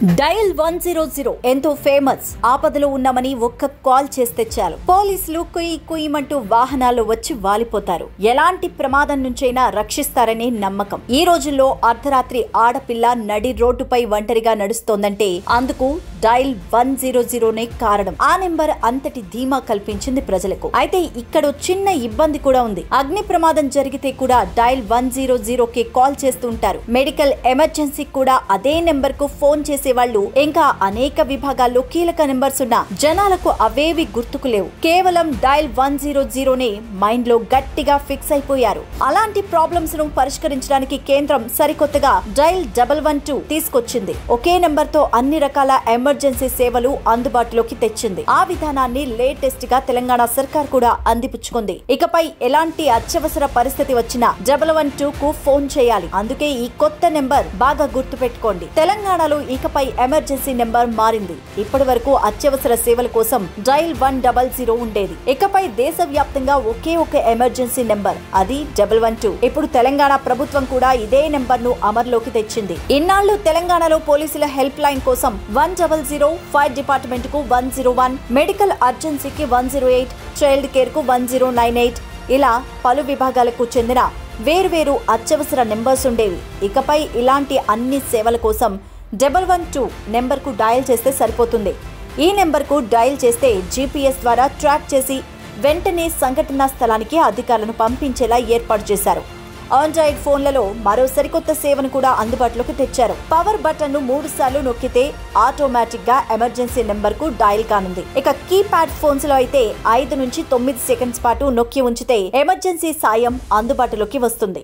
Dial 100 ఎంతో famous. ఆపదలో ఉన్నామని ఒక్క కాల్ చేస్తే చాలు పోలీసులు కుయి కుయిమంటూ వాహనాల్లో వచ్చి వాలిపోతారు. ఎలాంటి ప్రమాదం నుంచైనా రక్షిస్తారనే నమ్మకం. ఈ రోజుల్లో అర్ధరాత్రి ఆడపిల్ల నడి రోడ్డుపై ఒంటరిగా నడుస్తోందంటే అందుకు డయల్ 100నే కారణం. ఆ నెంబర్ అంతటి ధీమా కల్పించింది ప్రజలకు. అయితే ఇక్కడ చిన్న ఇబ్బంది కూడా ఉంది. అగ్ని ప్రమాదం జరిగితే కూడా డయల్ 100కి కాల్ చేస్తుంటారు. మెడికల్ ఎమర్జెన్సీ కూడా అదే నెంబర్ కు ఫోన్ చేసే వాళ్ళు ఇంకా అనేక విభాగాల్లో కీలక నెంబర్స్ ఉన్న జనాలకు అవేవి గుర్తుకు లేవు. కేవలం డయల్ 100నే మైండ్ లో గట్టిగా ఫిక్స్ అయిపోయారు. అలాంటి ప్రాబ్లమ్స్ ను పరిష్కరించడానికి కేంద్రం సరికొత్తగా డయల్ 112 తీసుకొచ్చింది. ఒకే నెంబర్ తో అన్ని రకాల ఎమర్జెన్సీ సేవలు అందుబాటులోకి తెచ్చింది. ఆ విధానాన్ని లేటెస్ట్ గా తెలంగాణ సర్కార్ కూడా అందిపుచ్చుకుంది. ఇకపై ఎలాంటి అత్యవసర పరిస్థితి వచ్చినా 112 కు ఫోన్ చేయాలి. అందుకే ఈ కొత్త నెంబర్ బాగా గుర్తు పెట్టుకోండి. తెలంగాణలో ఇకపై ఎమర్జెన్సీ నెంబర్ మారింది. ఇప్పటి వరకు అత్యవసర సేవల కోసం డయల్ 100 ఉండేది. ఇకపై దేశవ్యాప్తంగా ఒకే ఒక ఎమర్జెన్సీ నెంబర్, అది 112. ఇప్పుడు తెలంగాణ ప్రభుత్వం కూడా ఇదే నెంబర్ ను అమల్లోకి తెచ్చింది. ఇన్నాళ్లు తెలంగాణలో పోలీసుల హెల్ప్ లైన్ కోసం 100, ఫైర్ డిపార్ట్మెంట్ కు 101, మెడికల్ అర్జెన్సీకి 108, చైల్డ్ కేర్ కు 1098 ఇలా పలు విభాగాలకు చెందిన వేర్వేరు అత్యవసర నెంబర్స్ ఉండేవి. ఇకపై ఇలాంటి అన్ని సేవల కోసం 112 నెంబర్ కు డయల్ చేస్తే సరిపోతుంది. ఈ నెంబర్ కు డయల్ చేస్తే GPS ద్వారా ట్రాక్ చేసి వెంటనే సంఘటనా స్థలానికి అధికారులను పంపించేలా ఏర్పాటు చేశారు. ఆండ్రాయిడ్ ఫోన్లలో మరో సరికొత్త సేవను కూడా అందుబాటులోకి తెచ్చారు. పవర్ బటన్ ను 3 సార్లు నొక్కితే ఆటోమేటిక్ గా ఎమర్జెన్సీ నెంబర్ కు డయల్ కానుంది. ఇక కీప్యాడ్ ఫోన్స్ లో అయితే 5 నుంచి 9 సెకండ్స్ పాటు నొక్కి ఉంచితే ఎమర్జెన్సీ సాయం అందుబాటులోకి వస్తుంది.